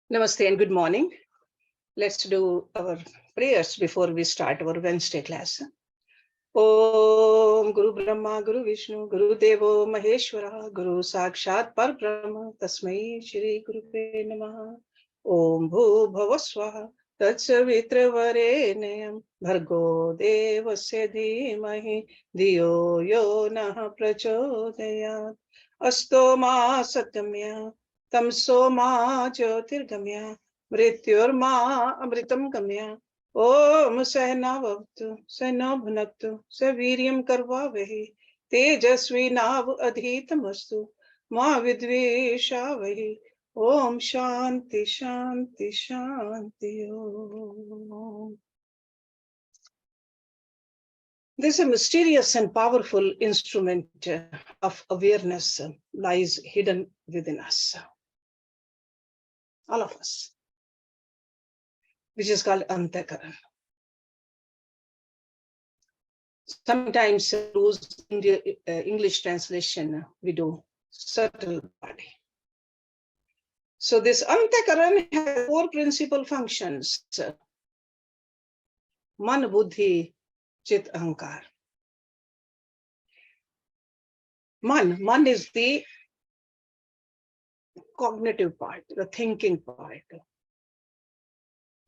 Namaste and good morning. Let's do our prayers before we start our Wednesday class. Om Guru Brahma Guru Vishnu Guru Devo Maheshwara Guru Sakshat Parabrahma Tasmai Shri Guruve Namaha. Om Bhu Bhavaswaha Tatsavitra Varenayam Bhargo Devasya Dhimahi Dhiyo Yo Nah Prachodayat Asto Ma Satyamya Tamso Ma Jyotirgamya Mrityurma Amritam Gamya Om Sahna Vavtu Sahna Bhunaktu Saviryam Karvavahi Tejasvi Nav Adhitamastu Ma Vidveshavahi Om Shanti Shanti Shanti Om. There's a mysterious and powerful instrument of awareness lies hidden within us, all of us, which is called Antakaran. Sometimes use English translation, we do subtle body. So this Antakaran has four principal functions: Man, Buddhi, Chit, Ahankar. Man is the cognitive part, the thinking part.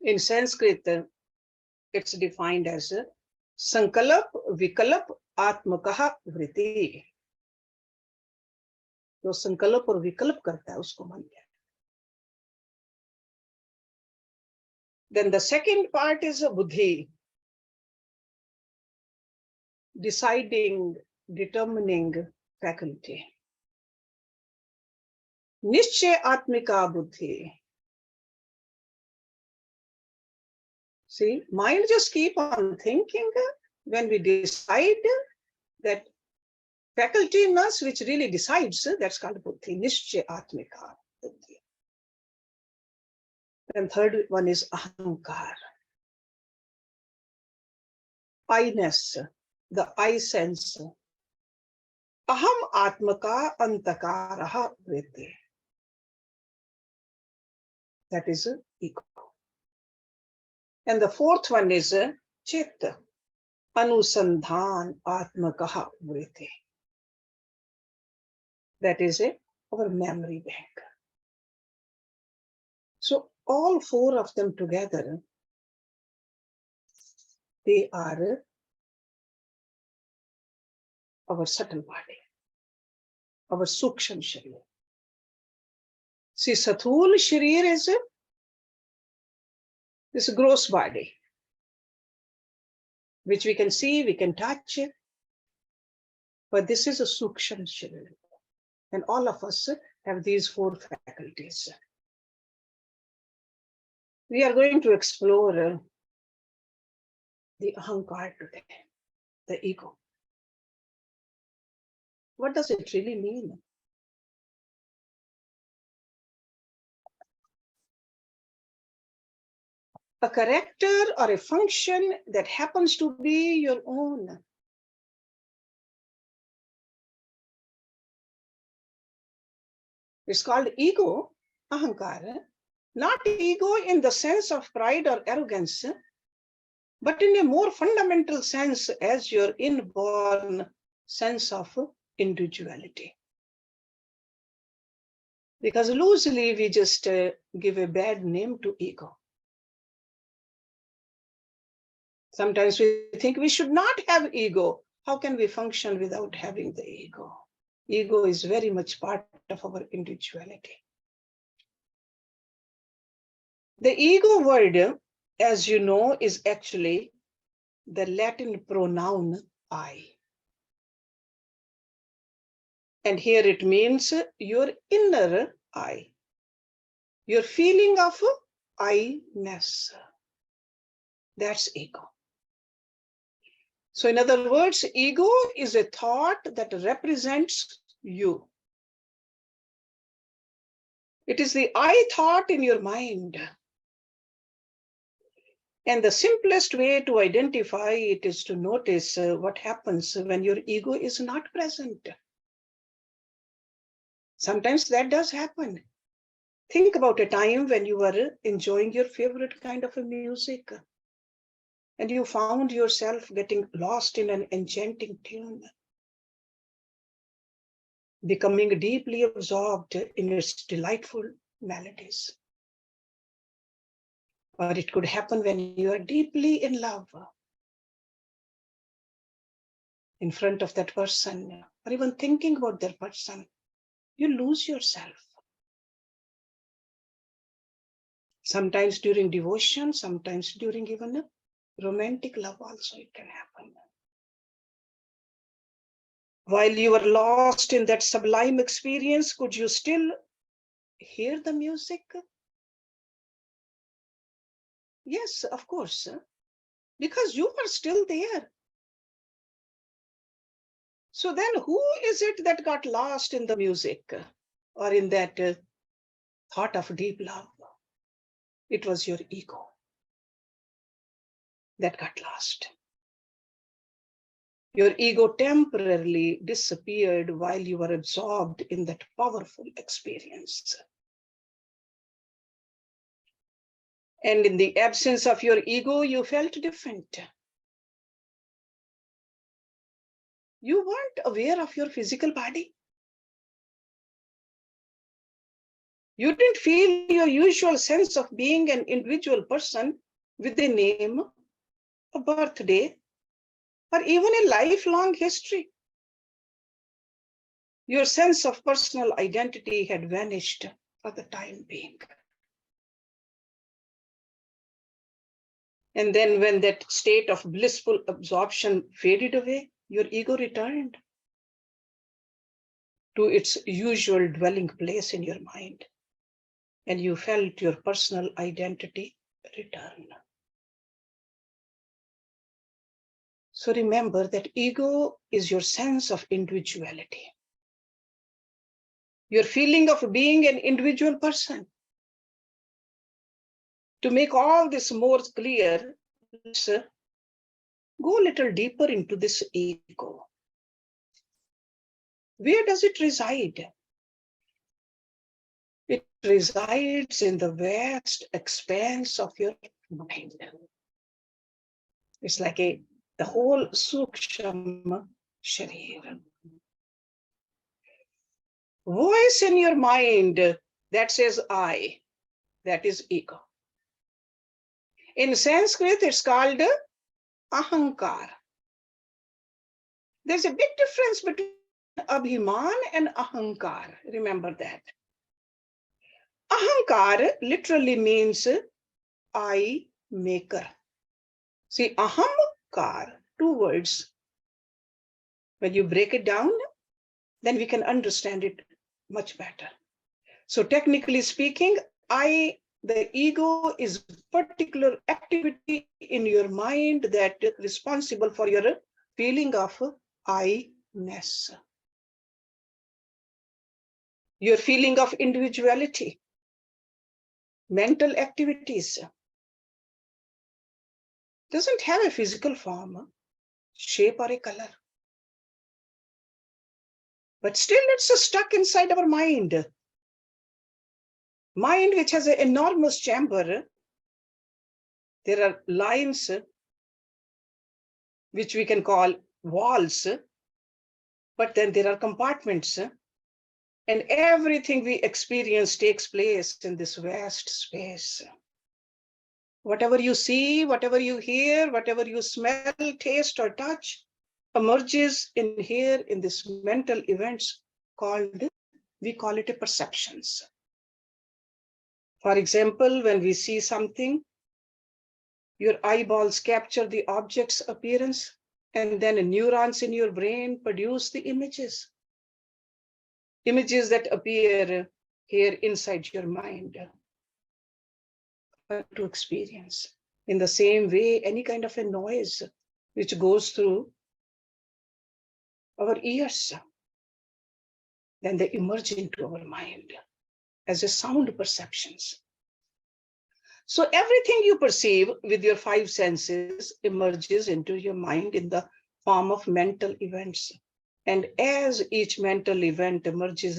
In Sanskrit, it's defined as Sankalap, Vikalap, Atmakaha, Vritti. जो संकल्प और विकल्प करता है उसको मन कहते हैं. Then the second part is a buddhi, deciding, determining faculty. Nishchay Atmika Buddhi. See, mind just keep on thinking. When we decide, that faculty in us which really decides, that's called Buddhi. Nishchay Atmika Buddhi. And third one is Ahankar. I-ness, the I sense. Aham Atmaka Antakaraha Vritti. That is ego. And the fourth one is Chit, Anusandhan Atmakaha Vritti. That is our memory bank. So all four of them together, they are our subtle body, our Suksham Sharir. See, Sathul Sharir is this gross body, which we can see, we can touch it. But this is a Suksham Sharir. And all of us have these four faculties. We are going to explore the Ahankar today, the ego. What does it really mean? A character or a function that happens to be your own. It's called ego, Ahankar. Not ego in the sense of pride or arrogance, but in a more fundamental sense as your inborn sense of individuality. Because loosely we just give a bad name to ego. Sometimes we think we should not have ego. How can we function without having the ego? Ego is very much part of our individuality. The ego word, as you know, is actually the Latin pronoun I. And here it means your inner I, your feeling of I-ness. That's ego. So in other words, ego is a thought that represents you. It is the I thought in your mind. And the simplest way to identify it is to notice what happens when your ego is not present. Sometimes that does happen. Think about a time when you were enjoying your favorite kind of a music and you found yourself getting lost in an enchanting tune, becoming deeply absorbed in its delightful melodies. Or it could happen when you are deeply in love in front of that person, or even thinking about that person, you lose yourself. Sometimes during devotion, sometimes during even romantic love also it can happen. While you were lost in that sublime experience, could you still hear the music? Yes, of course, because you were still there. So then who is it that got lost in the music or in that thought of deep love? It was your ego that got lost. Your ego temporarily disappeared while you were absorbed in that powerful experience. And in the absence of your ego, you felt different. You weren't aware of your physical body. You didn't feel your usual sense of being an individual person with a name, a birthday, or even a lifelong history. Your sense of personal identity had vanished for the time being. And then when that state of blissful absorption faded away, your ego returned to its usual dwelling place in your mind, and you felt your personal identity return. So remember that ego is your sense of individuality, your feeling of being an individual person. To make all this more clear, let's go a little deeper into this ego. Where does it reside? It resides in the vast expanse of your mind. It's like the whole sukshma sharir. Voice in your mind that says I, that is ego. In Sanskrit, it's called Ahankar. There's a big difference between Abhiman and Ahankar. Remember that. Ahankar literally means I maker. See, Ahankar, two words. When you break it down, then we can understand it much better. So technically speaking, the ego is particular activity in your mind that is responsible for your feeling of I-ness. Your feeling of individuality, mental activities, doesn't have a physical form, shape, or a color. But still it's stuck inside our mind. Mind which has an enormous chamber. There are lines which we can call walls, but then there are compartments. And everything we experience takes place in this vast space. Whatever you see, whatever you hear, whatever you smell, taste, or touch emerges in here in this mental events called, we call it a perceptions. For example, when we see something, your eyeballs capture the object's appearance, and then neurons in your brain produce the images. Images that appear here inside your mind to experience. In the same way, any kind of a noise which goes through our ears, then they emerge into our mind as a sound perceptions. So everything you perceive with your five senses emerges into your mind in the form of mental events. And as each mental event emerges,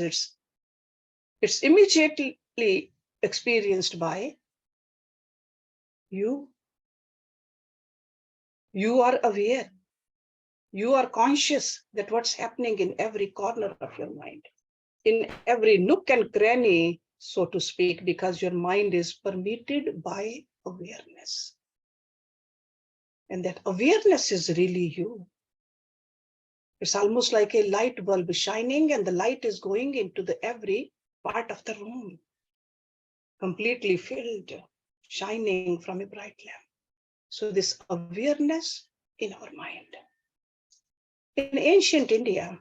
it's immediately experienced by you. You are aware. You are conscious that what's happening in every corner of your mind, in every nook and cranny, so to speak, because your mind is permeated by awareness. And that awareness is really you. It's almost like a light bulb shining, and the light is going into the every part of the room, completely filled, shining from a bright lamp. So this awareness in our mind. In ancient India,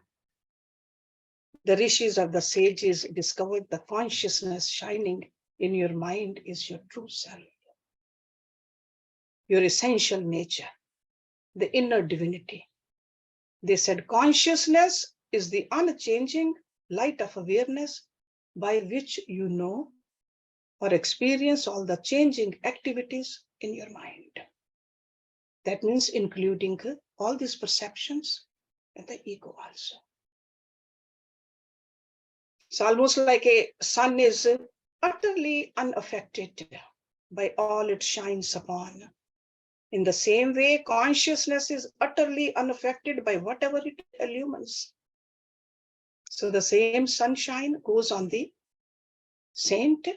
the rishis or the sages discovered the consciousness shining in your mind is your true self, your essential nature, the inner divinity. They said consciousness is the unchanging light of awareness by which you know or experience all the changing activities in your mind. That means including all these perceptions and the ego also. It's almost like a sun is utterly unaffected by all it shines upon. In the same way, consciousness is utterly unaffected by whatever it illumines. So the same sunshine goes on the saint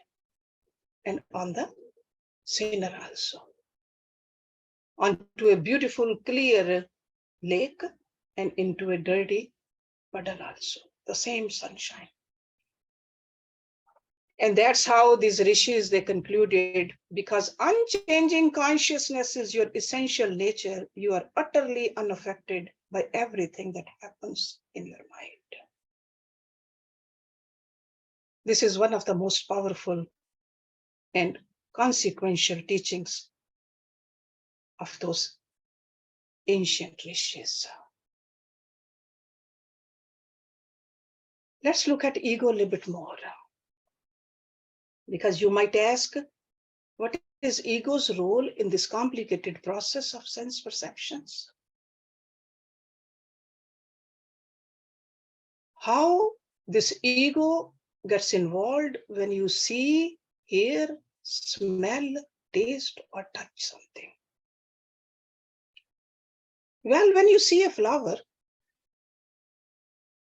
and on the sinner also. Onto a beautiful, clear lake and into a dirty puddle also. The same sunshine. And that's how these rishis, they concluded, because unchanging consciousness is your essential nature, you are utterly unaffected by everything that happens in your mind. This is one of the most powerful and consequential teachings of those ancient rishis. Let's look at ego a little bit more. Because you might ask, what is ego's role in this complicated process of sense perceptions? How this ego gets involved when you see, hear, smell, taste, or touch something? Well, when you see a flower,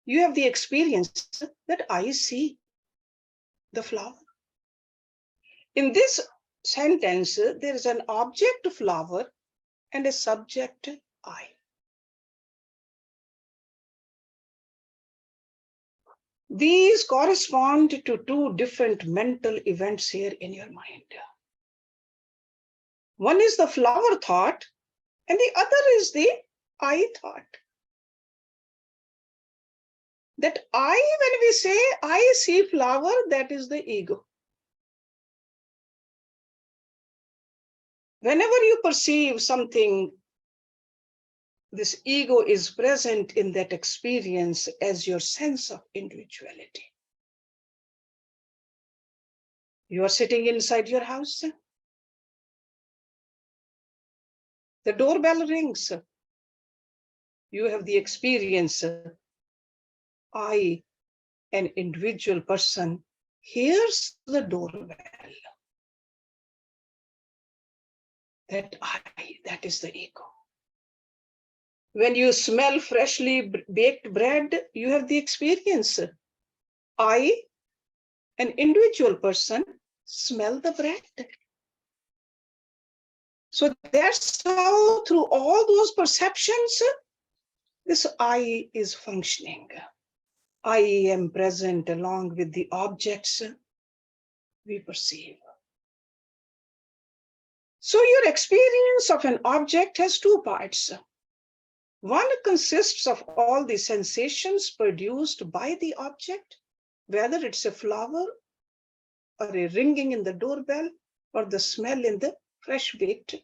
you have the experience that I see the flower. In this sentence, there is an object flower and a subject I. These correspond to two different mental events here in your mind. One is the flower thought, and the other is the I thought. That I, when we say I see flower, that is the ego. Whenever you perceive something, this ego is present in that experience as your sense of individuality. You are sitting inside your house. The doorbell rings. You have the experience. I, an individual person, hears the doorbell. That is the ego. When you smell freshly baked bread, you have the experience. I, an individual person, smell the bread. So that's how, through all those perceptions, this I is functioning. I am present along with the objects we perceive. So your experience of an object has two parts. One consists of all the sensations produced by the object, whether it's a flower or a ringing in the doorbell or the smell in the fresh baked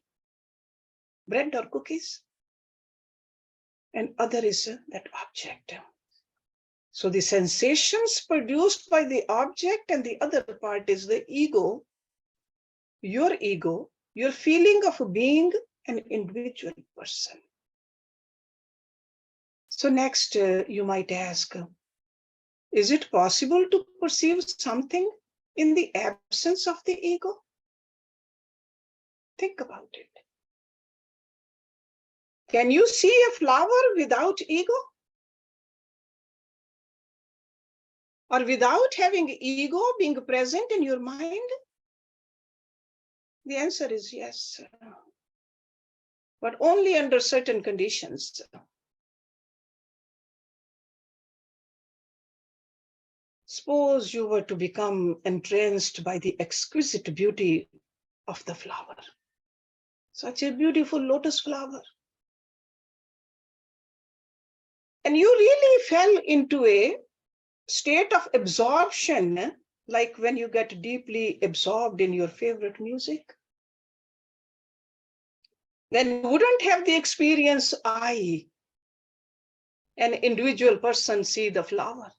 bread or cookies. And other is that object. So the sensations produced by the object, and the other part is the ego, your feeling of being an individual person. So next, you might ask, is it possible to perceive something in the absence of the ego? Think about it. Can you see a flower without ego? Or without having ego being present in your mind? The answer is yes, but only under certain conditions. Suppose you were to become entranced by the exquisite beauty of the flower, such a beautiful lotus flower. And you really fell into a state of absorption, like when you get deeply absorbed in your favorite music. Then you wouldn't have the experience, I, an individual person, see the flower.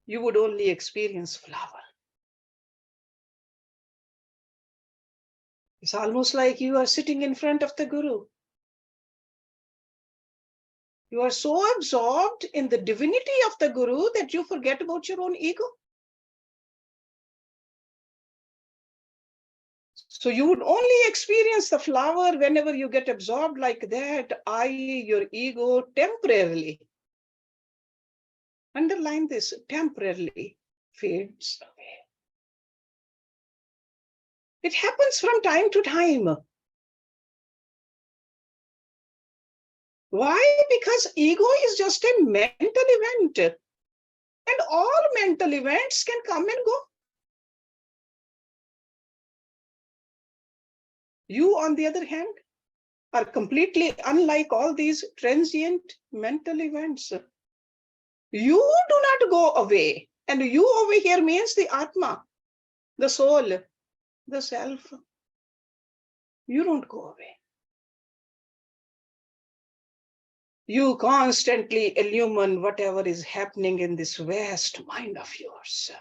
You would only experience flower. It's almost like you are sitting in front of the Guru. You are so absorbed in the divinity of the Guru that you forget about your own ego. So you would only experience the flower whenever you get absorbed like that, I, your ego, temporarily. Underline this, temporarily fades away. It happens from time to time. Why? Because ego is just a mental event. And all mental events can come and go. You, on the other hand, are completely unlike all these transient mental events. You do not go away. And you over here means the Atma, the soul, the self. You don't go away. You constantly illumine whatever is happening in this vast mind of yours.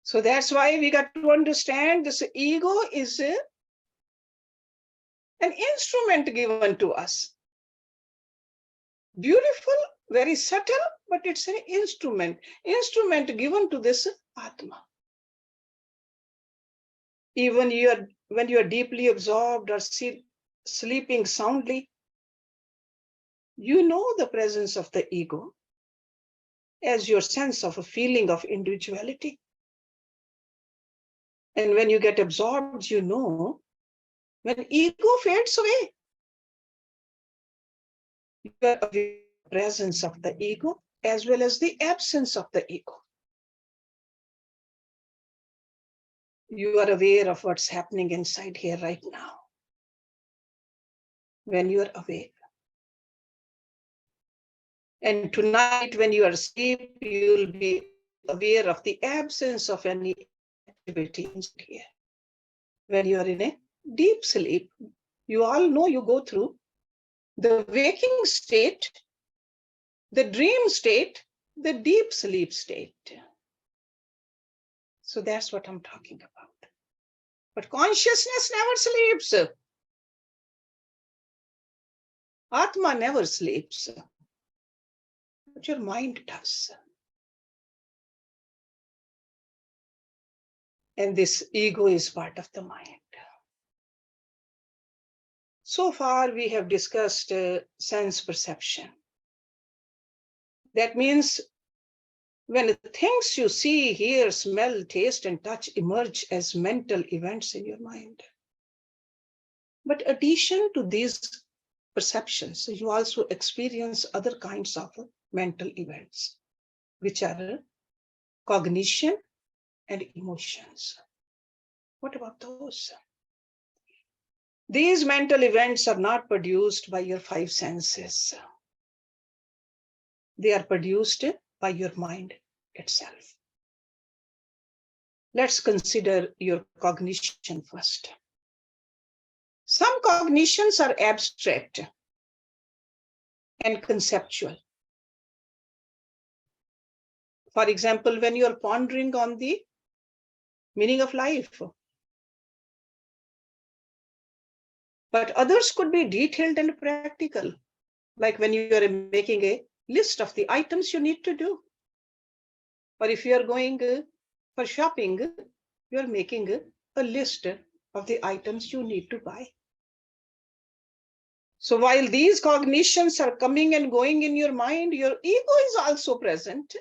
So that's why we got to understand this ego is an instrument given to us. Beautiful, very subtle, but it's an instrument given to this Atma. Even when you are deeply absorbed or sleeping soundly, you know the presence of the ego as your sense of a feeling of individuality. And when you get absorbed, you know when ego fades away, you are aware of the presence of the ego as well as the absence of the ego. You are aware of what's happening inside here right now. When you are awake. And tonight, when you are asleep, you'll be aware of the absence of any activity inside here. When you are in a deep sleep, you all know you go through the waking state, the dream state, the deep sleep state. So that's what I'm talking about. But consciousness never sleeps. Atma never sleeps. But your mind does. And this ego is part of the mind. So far, we have discussed sense perception. That means when the things you see, hear, smell, taste, and touch emerge as mental events in your mind. But addition to these perceptions, you also experience other kinds of mental events, which are cognition and emotions. What about those? These mental events are not produced by your five senses. They are produced by your mind itself. Let's consider your cognition first. Some cognitions are abstract and conceptual. For example, when you are pondering on the meaning of life. But others could be detailed and practical, like when you are making a list of the items you need to do. Or if you are going for shopping, you are making a list of the items you need to buy. So while these cognitions are coming and going in your mind, your ego is also present,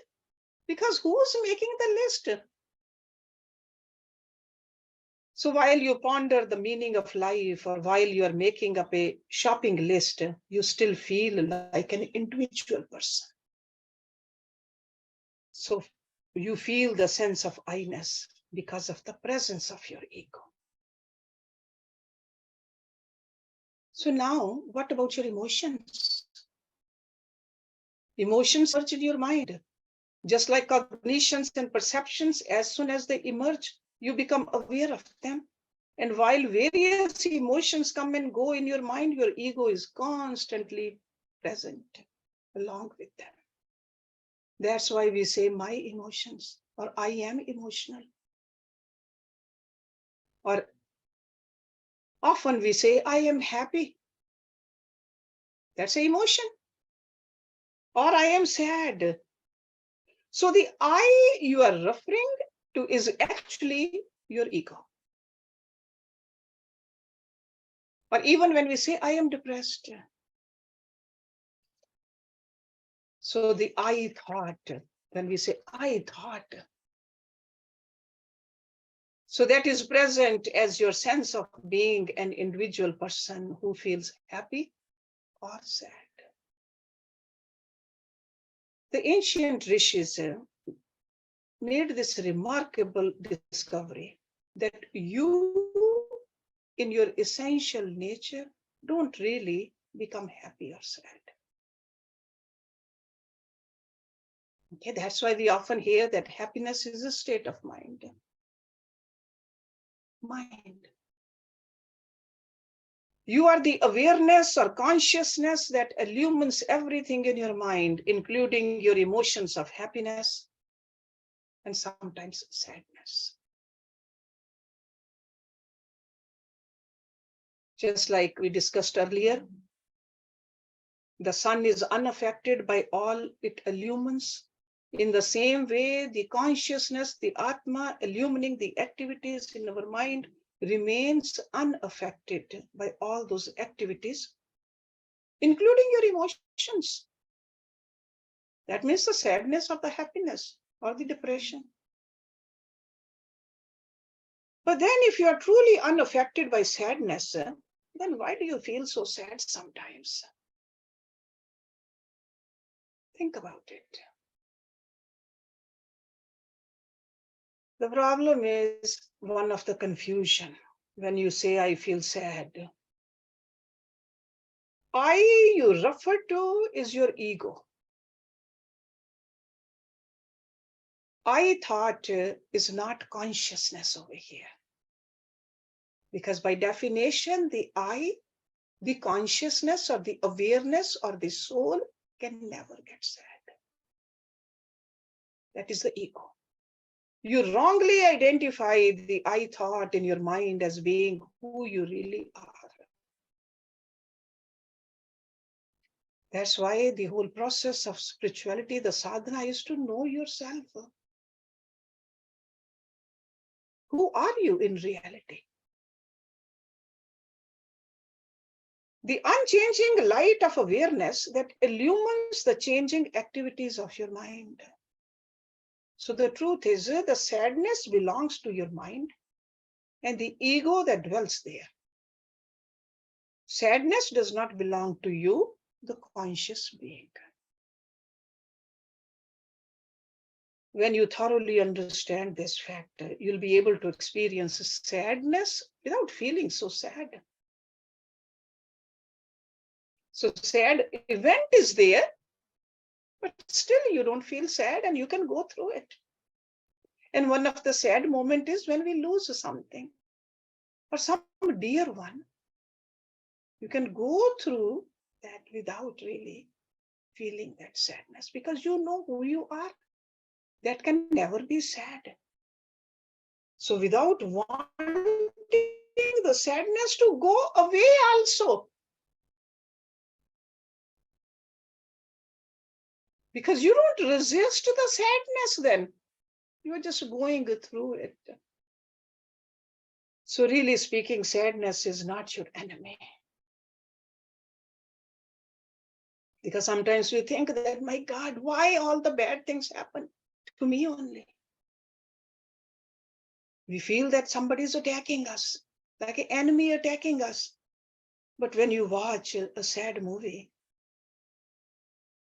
because who's making the list? So while you ponder the meaning of life, or while you are making up a shopping list, you still feel like an individual person. So you feel the sense of I-ness because of the presence of your ego. So now, what about your emotions? Emotions emerge in your mind. Just like cognitions and perceptions, as soon as they emerge, you become aware of them. And while various emotions come and go in your mind, your ego is constantly present along with them. That's why we say my emotions, or I am emotional. Or often we say I am happy. That's an emotion. Or I am sad. So the I you are referring to is actually your ego. Or even when we say I am depressed. So the I thought, when we say I thought, so that is present as your sense of being an individual person who feels happy or sad. The ancient rishis made this remarkable discovery that you, in your essential nature, don't really become happy or sad. Okay, that's why we often hear that happiness is a state of mind. You are the awareness or consciousness that illumines everything in your mind, including your emotions of happiness and sometimes sadness. Just like we discussed earlier, the sun is unaffected by all it illumines. In the same way, the consciousness, the Atma, illumining the activities in our mind, remains unaffected by all those activities, including your emotions. That means the sadness or the happiness or the depression. But then if you are truly unaffected by sadness, then why do you feel so sad sometimes? Think about it. The problem is one of the confusion. When you say, I feel sad, I you refer to is your ego. I thought is not consciousness over here. Because by definition, the I, the consciousness or the awareness or the soul can never get sad. That is the ego. You wrongly identify the I thought in your mind as being who you really are. That's why the whole process of spirituality, the sadhana, is to know yourself. Who are you in reality? The unchanging light of awareness that illumines the changing activities of your mind. So the truth is, the sadness belongs to your mind and the ego that dwells there. Sadness does not belong to you, the conscious being. When you thoroughly understand this fact, you'll be able to experience sadness without feeling so sad. So sad event is there, but still you don't feel sad and you can go through it. And one of the sad moments is when we lose something or some dear one. You can go through that without really feeling that sadness because you know who you are. That can never be sad. So without wanting the sadness to go away also, because you don't resist the sadness then. You are just going through it. So really speaking, sadness is not your enemy. Because sometimes we think that, my God, why all the bad things happen to me only? We feel that somebody is attacking us, like an enemy attacking us. But when you watch a sad movie,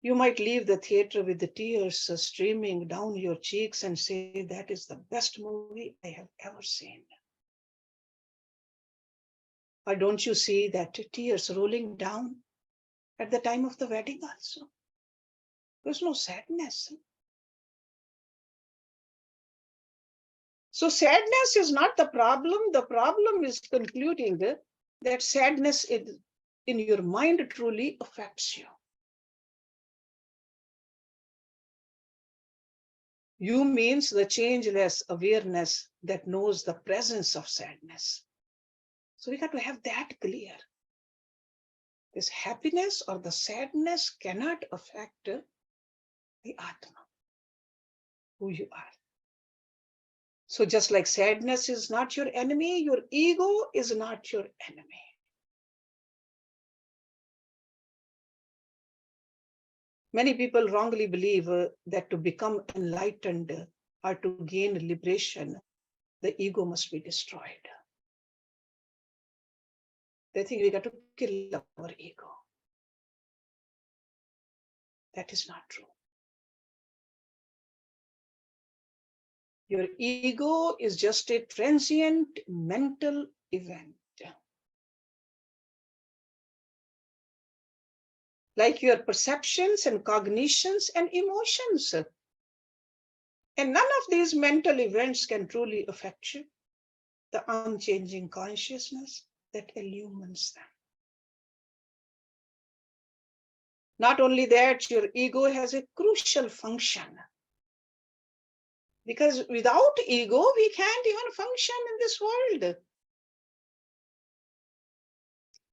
you might leave the theater with the tears streaming down your cheeks and say, that is the best movie I have ever seen. Or don't you see that tears rolling down at the time of the wedding also? There's no sadness. So sadness is not the problem. The problem is concluding that sadness in your mind truly affects you. You means the changeless awareness that knows the presence of sadness. So we got to have that clear. This happiness or the sadness cannot affect the Atma, who you are. So just like sadness is not your enemy, your ego is not your enemy. Many people wrongly believe that to become enlightened or to gain liberation, the ego must be destroyed. They think we got to kill our ego. That is not true. Your ego is just a transient mental event. Like your perceptions and cognitions and emotions. And none of these mental events can truly affect you. The unchanging consciousness that illumines them. Not only that, your ego has a crucial function. Because without ego, we can't even function in this world.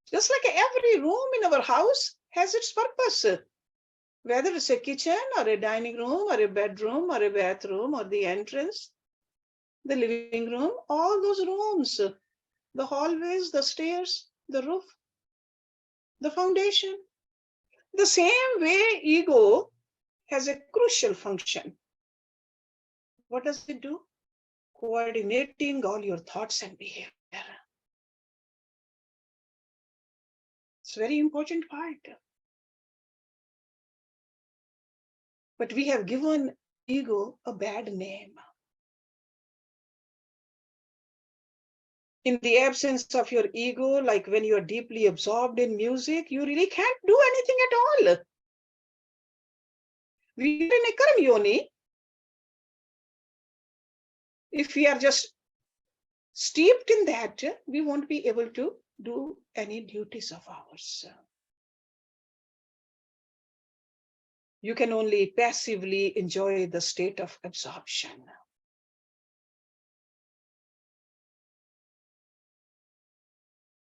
Just like every room in our house has its purpose. Whether it's a kitchen or a dining room or a bedroom or a bathroom or the entrance, the living room, all those rooms, the hallways, the stairs, the roof, the foundation. The same way ego has a crucial function. What does it do? Coordinating all your thoughts and behavior. It's a very important part. But we have given ego a bad name. In the absence of your ego, like when you're deeply absorbed in music, you really can't do anything at all. We are in a karma yoni. If we are just steeped in that, we won't be able to do any duties of ours. You can only passively enjoy the state of absorption.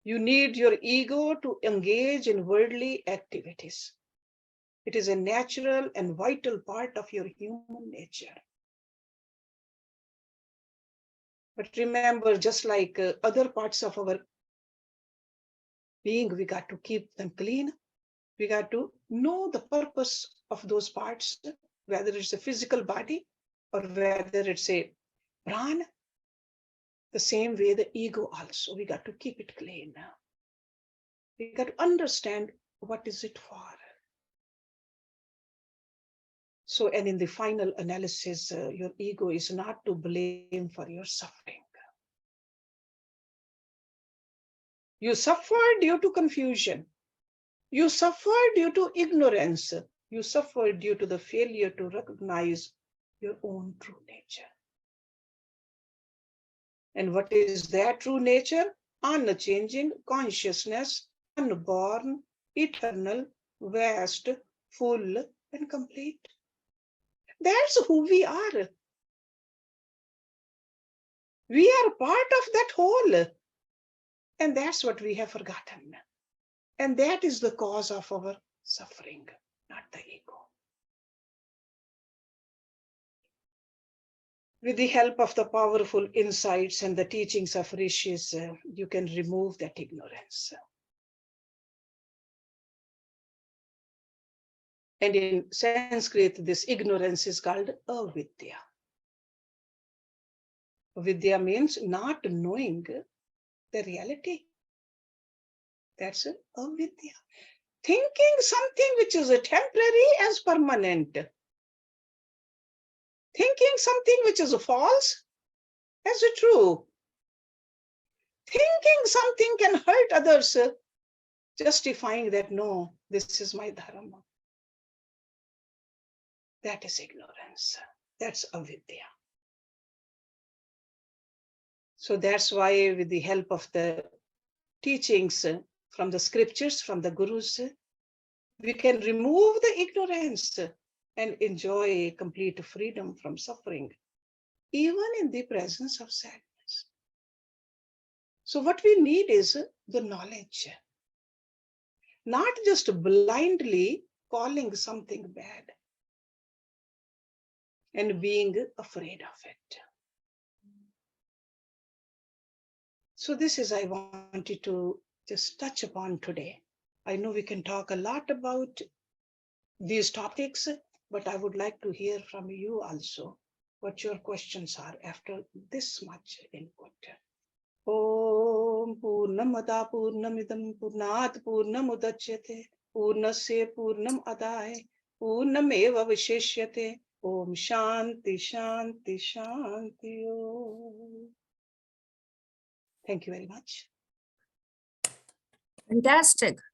You need your ego to engage in worldly activities. It is a natural and vital part of your human nature. But remember, just like other parts of our being, we got to keep them clean. We got to know the purpose of those parts, whether it's a physical body or whether it's a prana. The same way the ego also, we got to keep it clean. We got to understand what is it for. So, and in the final analysis, your ego is not to blame for your suffering. You suffer due to confusion. You suffer due to ignorance. You suffer due to the failure to recognize your own true nature. And what is that true nature? Unchanging consciousness, unborn, eternal, vast, full, and complete. That's who we are. We are part of that whole. And that's what we have forgotten. And that is the cause of our suffering, not the ego. With the help of the powerful insights and the teachings of rishis, you can remove that ignorance. And in Sanskrit, this ignorance is called avidya. Vidya means not knowing the reality. That's avidya. Thinking something which is temporary as permanent. Thinking something which is false as true. Thinking something can hurt others, justifying that no, this is my dharma. That is ignorance. That's avidya. So that's why, with the help of the teachings from the scriptures, from the gurus, we can remove the ignorance and enjoy complete freedom from suffering, even in the presence of sadness. So what we need is the knowledge, not just blindly calling something bad and being afraid of it. So this is I wanted to just touch upon today. I know we can talk a lot about these topics, but I would like to hear from you also what your questions are after this much input. Om Purnamada Purnamidam Purnat Purnamudachyate Purnasya Purnam Adaya Purnameva Visheshyate Om Shanti Shanti Shanti Om. Thank you very much. Fantastic.